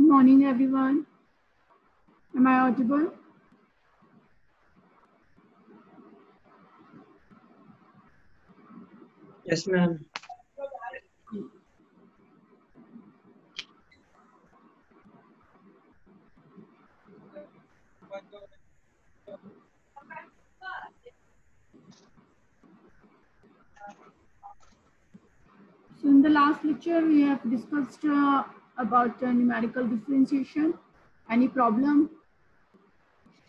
morning, everyone. Am I audible? Yes, ma'am. So in the last lecture, we have discussed about numerical differentiation, any problem,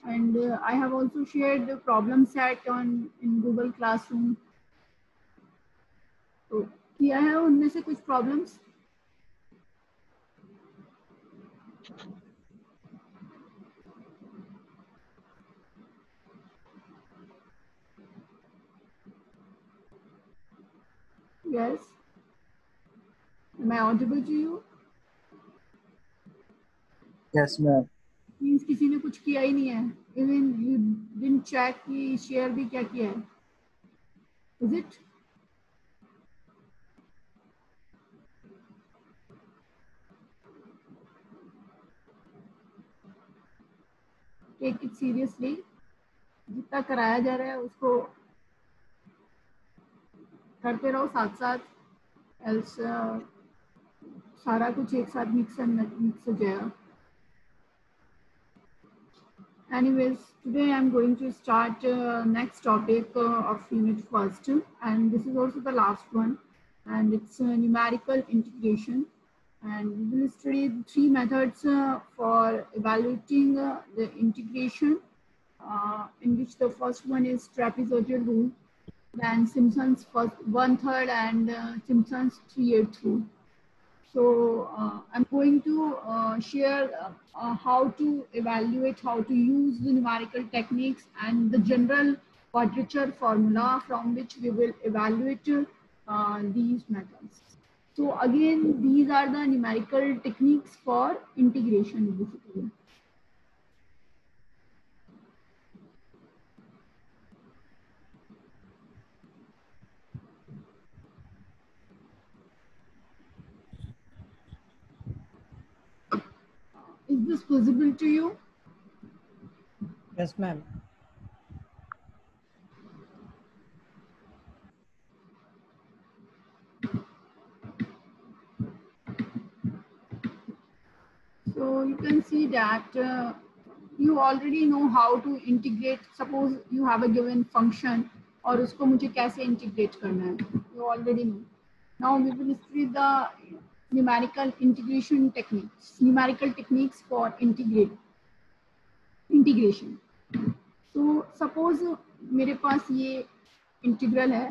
and I have also shared the problem set in Google Classroom. तो किया है उनमें से कुछ problems? Yes. Am I audible to you? Yes, ma'am. Means किसी ने कुछ किया ही नहीं है. Even you didn't check कि share भी क्या किया है. Is it? Take it seriously. जितना कराया जा रहा है उसको करते रहो साथ साथ, else सारा कुछ एक साथ मिक्स हो जाएगा. Anyways, today I'm going to start next topic of unit first, and this is also the last one, and it's numerical integration. And we will study three methods for evaluating the integration, in which the first one is trapezoidal rule, then Simpson's first 1/3 and Simpson's 3/8 rule. So I'm going to share how to evaluate, how to use the numerical techniques and the general quadrature formula from which we will evaluate these methods. So again, these are the numerical techniques for integration basically. Is this visible to you? Yes, ma'am. So you can see that you already know how to integrate. Suppose you have a given function और उसको मुझे कैसे integrate करना है. You already know. Now we will study the numerical integration techniques. Numerical techniques for integration. So suppose मेरे पास ये integral है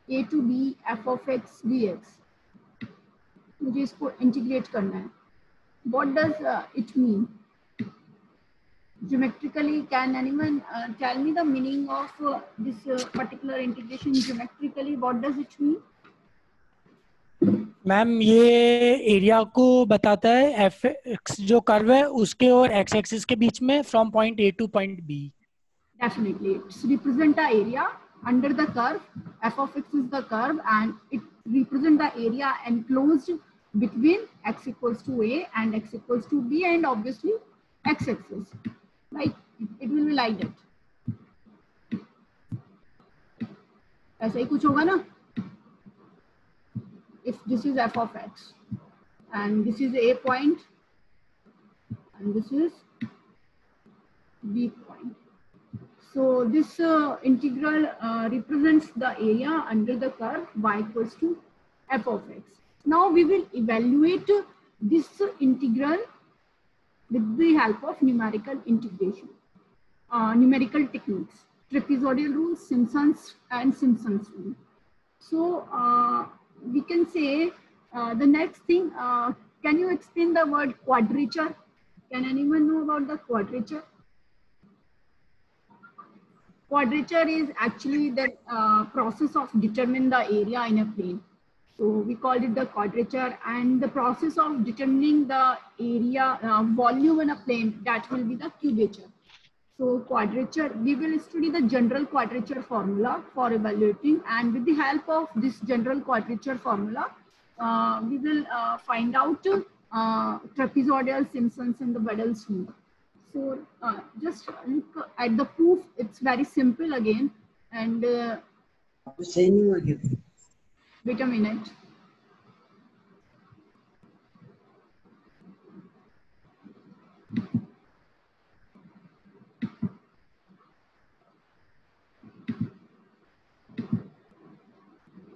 a to b f of x dx. मुझे इसको integrate करना है. What does it mean? Geometrically, can anyone tell me the meaning of this particular integration geometrically? What does it mean? Ma'am ये area को बताता है F x जो curve है उसके और एक्स एक्सिस के बीच में from point A to point B. Definitely, it's represent the area under the curve. F of x is the curve, and it represent the area enclosed between x equals to a and x equals to b, and obviously x axis. Right? It will be like that. ऐसा ही कुछ होगा ना? If this is f of x, and this is a point, and this is b point. So this integral represents the area under the curve y equals to f of x. Now we will evaluate this integral with the help of numerical integration, numerical techniques, trapezoidal rule, Simpson's and Simpson's rule. So we can say the next thing, can you explain the word quadrature? Can anyone know about the quadrature? Quadrature is actually the process of determining the area in a plane. So we call it the quadrature, and the process of determining the area volume in a plane, that will be the cubature. So quadrature, we will study the general quadrature formula for evaluating, and with the help of this general quadrature formula, we will find out trapezoidal, Simpsons, and the Weddell's rule. So just look at the proof. It's very simple again. And wait a minute.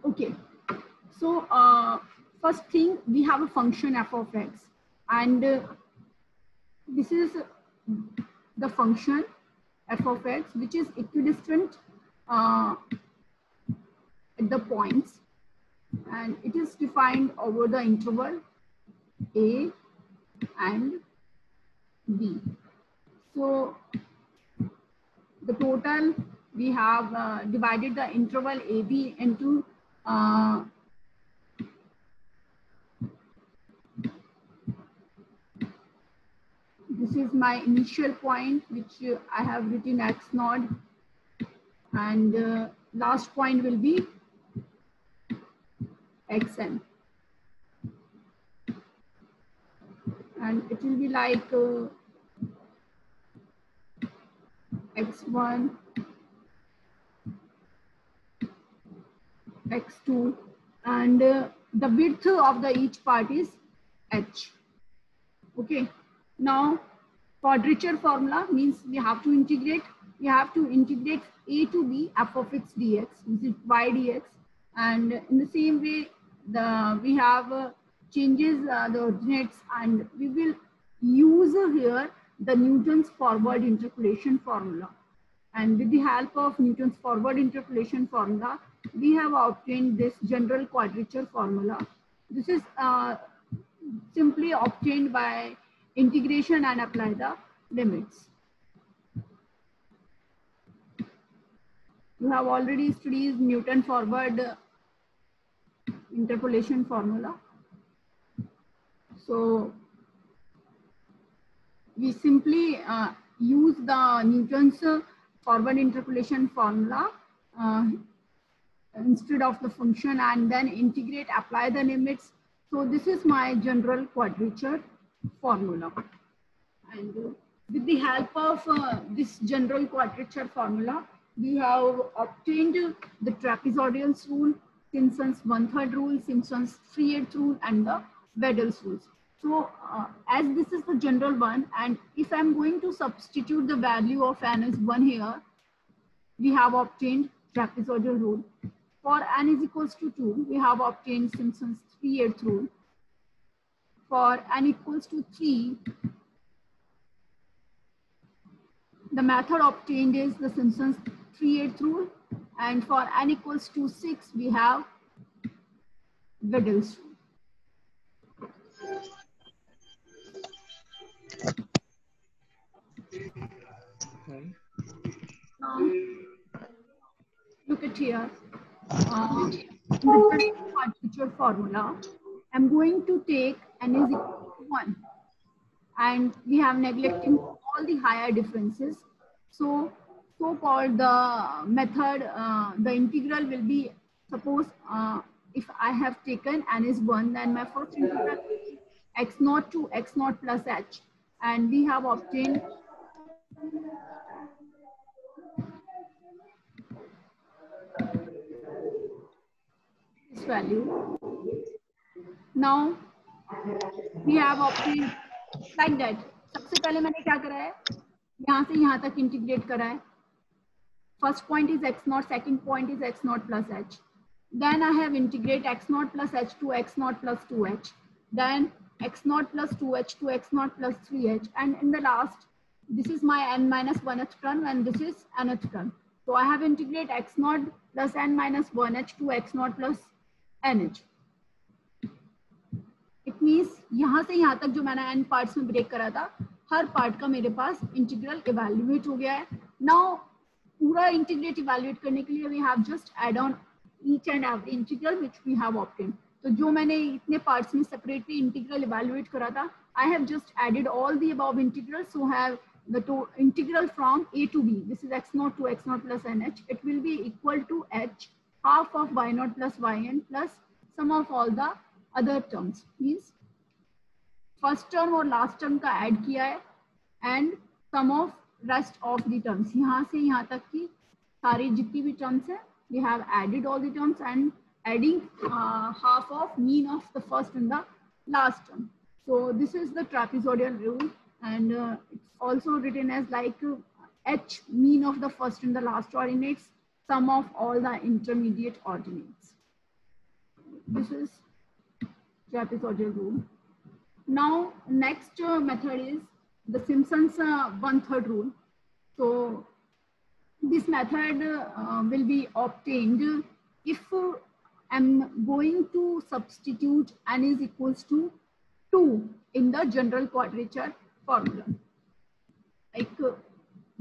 Okay. So first thing, we have a function f of x, and this is the function f of x, which is equidistant at the points, and it is defined over the interval a and b. So the total, we have divided the interval ab into this is my initial point, which I have written x naught, and last point will be xn, and it will be like x1, x2, and the width of the each part is h. Okay. Now, quadrature formula means we have to integrate. We have to integrate a to b f of x dx, which is y dx, and in the same way, we have changes the ordinates, and we will use here the Newton's forward interpolation formula. And with the help of Newton's forward interpolation formula, we have obtained this general quadrature formula. This is simply obtained by integration and apply the limits. You have already studied Newton forward interpolation formula. So we simply use the Newton's forward interpolation formula instead of the function, and then integrate, apply the limits. So this is my general quadrature formula. And with the help of this general quadrature formula, we have obtained the trapezoidal rule, Simpson's 1/3 rule, Simpson's 3/8 rule, and the Weddell's rules. So as this is the general one, and if I'm going to substitute the value of n is 1 here, we have obtained trapezoidal rule. For n is equals to 2, we have obtained Simpson's 3/8 rule. For n equals to 3, the method obtained is the Simpson's 3/8 rule, and for n equals to 6, we have Weddell's rule. Now, look at here. In the quadrature formula, I'm going to take n is equal to 1, and we have neglecting all the higher differences. So-called the method, the integral will be, suppose if I have taken n is 1, then my first integral will be x naught to x naught plus h, and we have obtained this value. Now we have obtained like that. सबसे पहले मैंने क्या करा है, यहाँ से यहाँ तक इंटीग्रेट करा है. First point is x naught, second point is x naught plus h. Then I have integrate x naught plus h to x naught plus 2h. Then x naught plus 2h to x naught plus 3h. And in the last, this is my n minus 1th term, and this is nth term. So I have integrate x naught plus n minus 1h to x naught plus nh. It means यहाँ से यहाँ तक जो मैंने n parts में break करा था, हर part का मेरे पास integral evaluate हो गया है. Now पूरा integrate evaluate करने के लिए we have just add on each and every integral which we have obtained. तो जो मैंने इतने parts में separately integral evaluate करा था, I have just added all the above integrals. So have the integral from a to b. This is x naught to x naught plus nh. It will be equal to h half of y naught plus yn plus sum of all the other terms. Means first term और last term का add किया है and sum of rest of the terms, यहाँ से यहाँ तक की सारी जितनी भी टर्म्स है we have added all the terms and adding half of mean of the first and the last term. So this is the trapezoidal rule, and it's also written as like h mean of the first and the last ordinates, sum of all the intermediate ordinates. This is trapezoidal rule. Now next method is the Simpson's 1/3 rule. So this method will be obtained if I'm going to substitute n is equals to 2 in the general quadrature formula. Like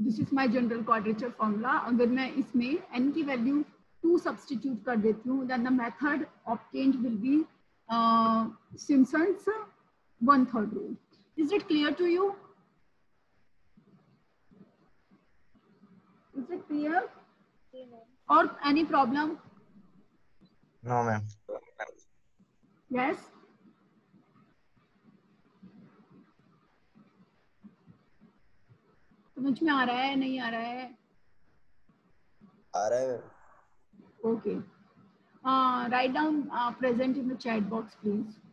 this is my general quadrature formula. अगर मैं इसमें n की value 2 substitute कर देती हूँ, then the method obtained will be Simpson's 1/3 rule. Is it clear to you? Is it clear? Or any problem? No, ma'am. Yes. समझ में आ रहा है नहीं आ रहा है? आ रहा है. Okay. Write down present in the chat box, please.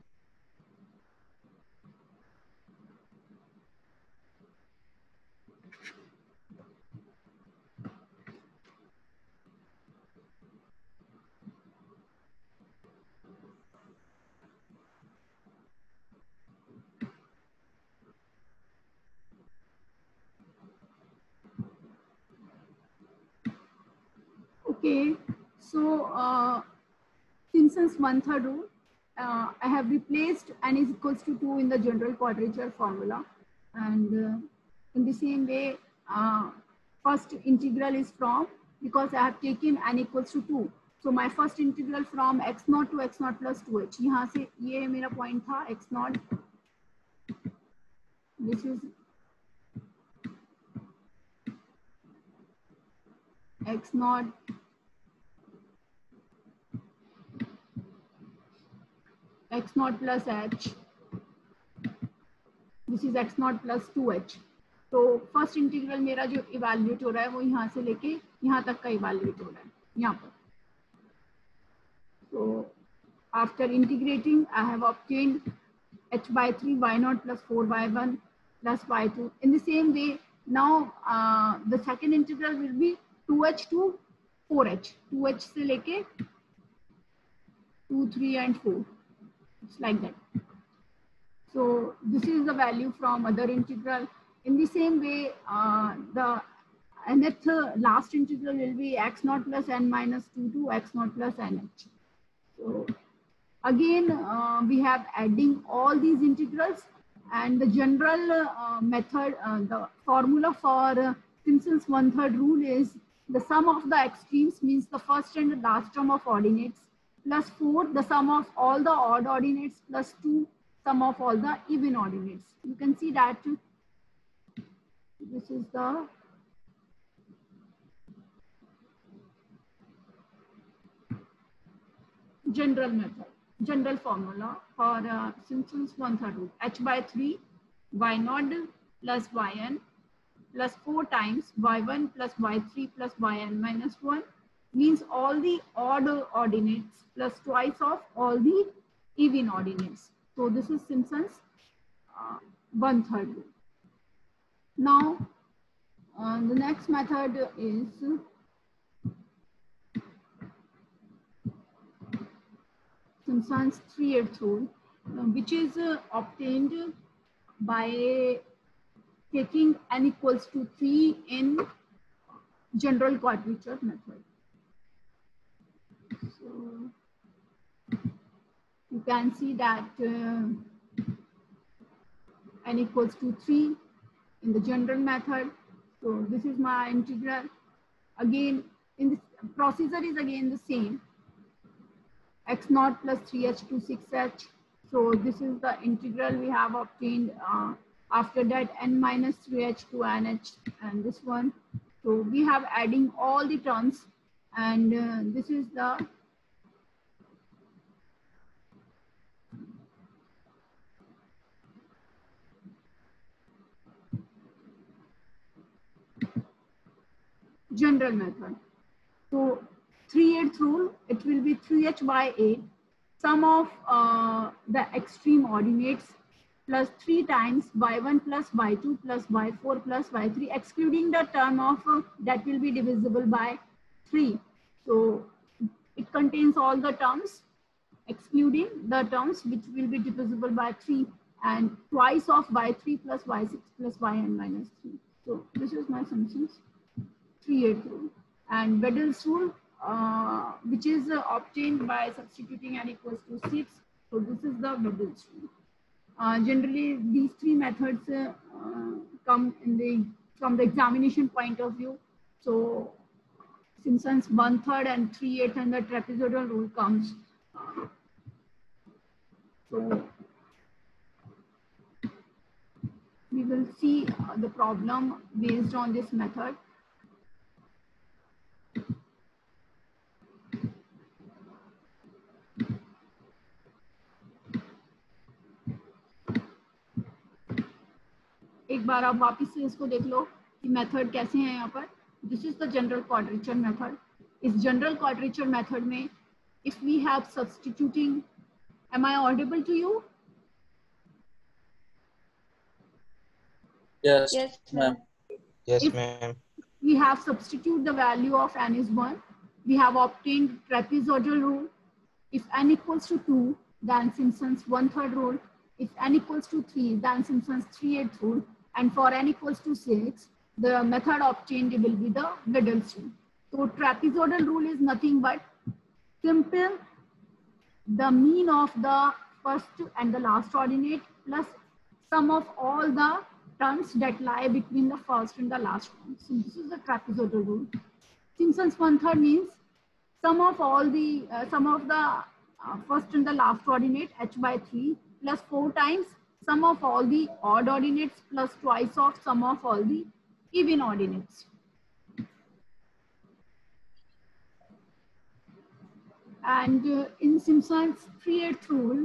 Okay, so Simpson's 1/3 rule, I have replaced n is equals to 2 in the general quadrature formula, and in the same way, first integral is from, because I have taken n equals to 2, so my first integral from x0 to x0 plus 2h. यहाँ से ये मेरा point था x0. This is x0 x0 plus h. This is x0 plus 2h. तो first integral मेरा जो evaluate हो रहा है वो यहाँ से लेके यहाँ तक का इवैल्यूएट हो रहा है यहाँ पर. So after integrating, I have obtained h by 3 y0 plus 4 y1 plus y2. In the same way, now the second integral will be 2h to 4h. 2h से लेके 2, 3 and 4. It's like that. So this is the value from other integral. In the same way, the nth last integral will be x0 plus n minus 2 to x0 plus nh. So again, we have adding all these integrals, and the general method, the formula for Simpson's 1/3 rule is the sum of the extremes, means the first and the last term of ordinates, plus 4, the sum of all the odd ordinates, plus 2, sum of all the even ordinates. You can see that this is the general method, general formula for Simpson's 1/3 rule. H by 3 y0 plus yn plus 4 times y1 plus y3 plus yn minus 1, means all the odd ordinates plus twice of all the even ordinates. So this is Simpson's 1/3 rule. Now the next method is Simpson's 3/8 rule, which is obtained by taking n equals to 3 in general quadrature method. So you can see that n equals to 3 in the general method. So this is my integral. Again, in this procedure is again the same. x0 plus 3h to 6h. So this is the integral we have obtained. After that, n minus 3h to nh, and this one. So we have adding all the terms, and this is the general method. So 3/8 rule, it will be 3h by 8, sum of the extreme ordinates plus 3 times y1 plus y2 plus y4 plus y3, excluding the term of that will be divisible by 3. So it contains all the terms, excluding the terms which will be divisible by 3, and twice of y3 plus y6 plus yn minus 3. So this is my solutions. 3/8 rule. And Wedel's rule, which is obtained by substituting n equals to 6. So this is the Wedel's rule. Generally, these three methods come from the examination point of view. So Simpson's 1/3 and 3/8 and the trapezoidal rule comes. So we will see the problem based on this method. एक बार आप वापस से इसको देख लो कि method कैसे हैं यहाँ पर. This is the general quadrature method. इस जनरल क्वाड्रेचर मेथड में if we have substituting, am I audible to you? Yes. Yes, Ma'am. Yes, If ma'am. we have substitute the value of n is 1, we have obtained trapezoidal rule. If n equals to 2, then Simpson's 1/3 rule. If n equals to 3, then Simpson's 3/8 rule. And for n equals to 6, the method obtained will be the Wedel's rule. So trapezoidal rule is nothing but simple the mean of the first and the last ordinate plus sum of all the terms that lie between the first and the last one. So this is the trapezoidal rule. Simpson's 1/3 means sum of all the first and the last ordinate h by 3 plus 4 times sum of all the odd ordinates plus twice of sum of all the even ordinates. And in Simpson's 3/8 rule,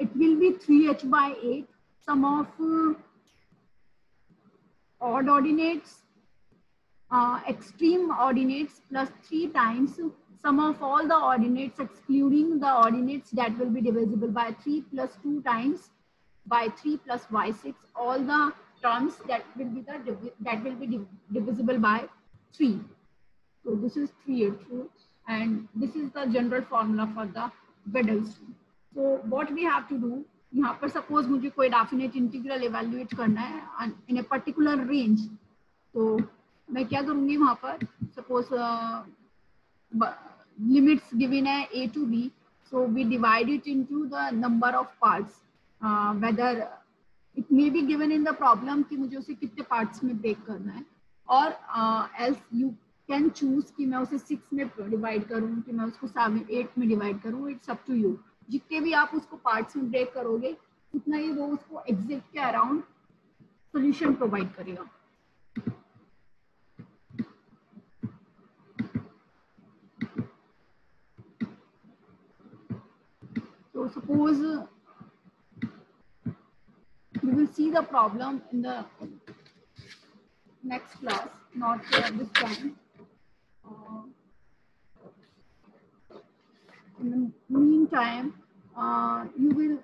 it will be 3h by 8, sum of odd ordinates, extreme ordinates plus 3 times sum of all the ordinates excluding the ordinates that will be divisible by 3 plus 2 times by 3 plus y6, all the terms that will be divisible by 3. So this is 3/8 rule, and this is the general formula for the Wedel's rule. So what we have to do, यहाँ पर suppose मुझे कोई definite integral evaluate करना है in a particular range, तो मैं क्या करूँगी वहाँ पर, suppose limits given है a to b, so we divide it into the number of parts, whether it may be given in the problem कि मुझे उसे कितने parts में break करना है, और else you can choose कि मैं उसे 6 में divide करूँ कि मैं उसको 8 में divide करूँ. It's up to you. जितने भी आप उसको parts में break करोगे उतना ही वो उसको exact के around solution provide करेगा. So suppose we will see the problem in the next class, not this time. In the meantime, you will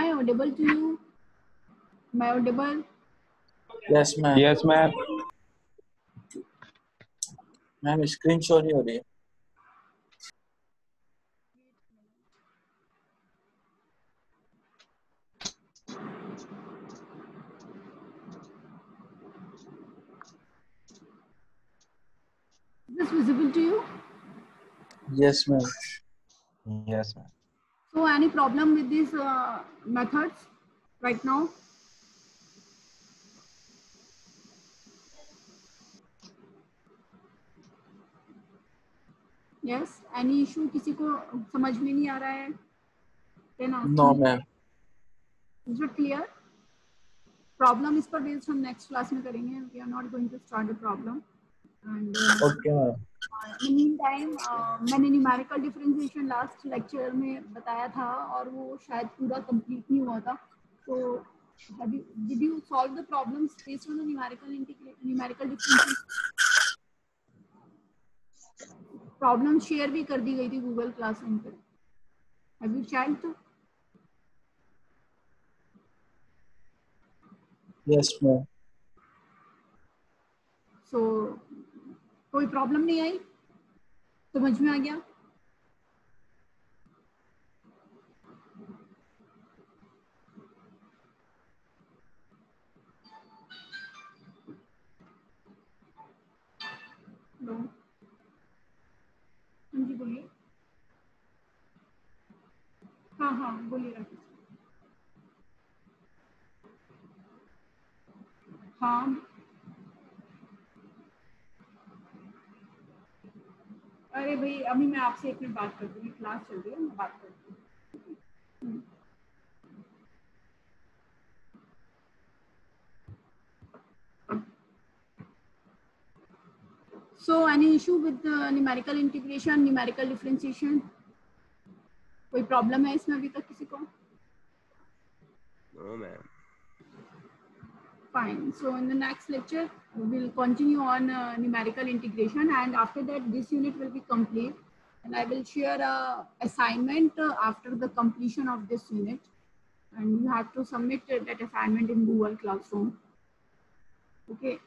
I audible to you? Am I audible? Yes, ma'am. Yes, ma'am. Ma'am screen show नहीं हो रही है. Is this visible to you? Yes, ma'am. Yes, ma'am. So any problem with these methods right now? Yes. Any issue? किसी को समझ में नहीं आ रहा है? Then ask No, me. ma'am. Is it clear? Problem इस पर based हम next class में करेंगे. We are not going to start the problem. And Okay, ma'am. in the meantime, मैंने numerical differentiation last lecture में बताया था और वो शायद पूरा complete नहीं हुआ था. So did you solve the problems based on the numerical differentiation? Problem share भी कर दी गई थी Google Classroom पे. Have you checked? Yes, ma'am. So कोई प्रॉब्लम नहीं आई, समझ में आ गया? हेलो, हाँ जी बोलिए. हाँ हाँ बोलिए राकेश. हाँ अरे भाई अभी मैं आपसे एक मिनट बात करती हूँ, क्लास चल रही है, मैं बात करती हूँ. So any issue with numerical integration, numerical differentiation? कोई प्रॉब्लम है इसमें अभी तक किसी को? No, ma'am. Fine. So in the next lecture, we will continue on numerical integration, and after that, this unit will be complete. And I will share a assignment after the completion of this unit, and you have to submit that assignment in Google Classroom. Okay.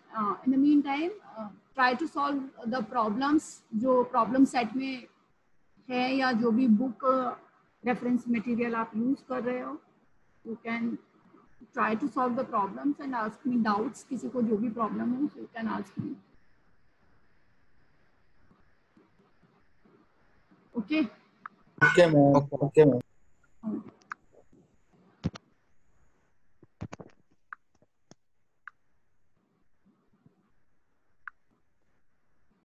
In the meantime, try to solve the problems जो problem set में है या जो भी book reference material आप use कर रहे हो. You can try to solve the problems and ask me doubts. किसी को जो भी problem हो, so you can ask me. Okay. Okay, ma'am. Okay, ma'am.